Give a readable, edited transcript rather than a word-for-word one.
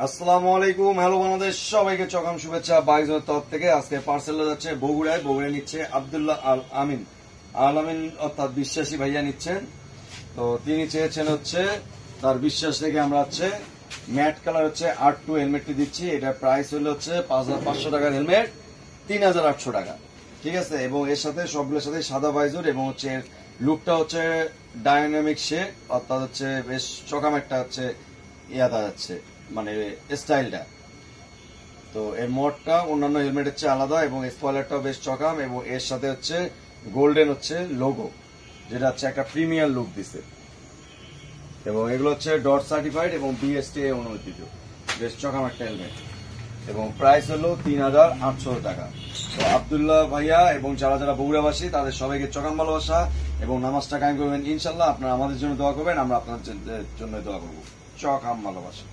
আসসালামু আলাইকুম, হ্যালো বাংলাদেশ, সবাইকে চকাম শুভেচ্ছা। বাইজনের তরফ থেকে আজকে পার্সেল যাচ্ছে বগুড়ায়। বগুড়ায় নিচ্ছে আব্দুল্লাহ আল আমিন অর্থাৎ বিশ্বাসী ভাইয়া নিচ্ছেন। তো তিনি চেয়েছেন হচ্ছে তার বিশ্বাস থেকে আমরা হচ্ছে ম্যাট কালার হচ্ছে R2 হেলমেটটি দিচ্ছি। এটার প্রাইস হলো হচ্ছে 5500 টাকার হেলমেট, 3800 টাকা, ঠিক আছে। এবং এর সাথে সবগুলোর সাথে সাদা ভাইজর এবং হচ্ছে লুকটা হচ্ছে ডায়নামিক শেপ, অর্থাৎ হচ্ছে বেশ চকাম একটা হচ্ছে ইয়াদা যাচ্ছে, মানে স্টাইলটা। তো এর মোডটা অন্যান্য হেলমেটের চেয়ে আলাদা এবং স্পয়লারটাও বেশ চকাম এবং এর সাথে হচ্ছে গোল্ডেন হচ্ছে লোগো, যেটা হচ্ছে একটা প্রিমিয়ার লুক দিছে। এবং এগুলো হচ্ছে ডট সার্টিফাইড এবং BSTA অনুমোদিত, বেশ চকাম একটা হেলমেট এবং প্রাইস হলো 3800 টাকা। তো আব্দুল্লাহ ভাইয়া এবং যারা যারা বগুড়াবাসী তাদের সবাইকে চকাম ভালোবাসা এবং নামাজটা কায়েম করবেন ইনশাল্লাহ। আপনারা আমাদের জন্য দোয়া করবেন, আমরা আপনাদের জন্য দোয়া করবো। চকাম ভালোবাসা।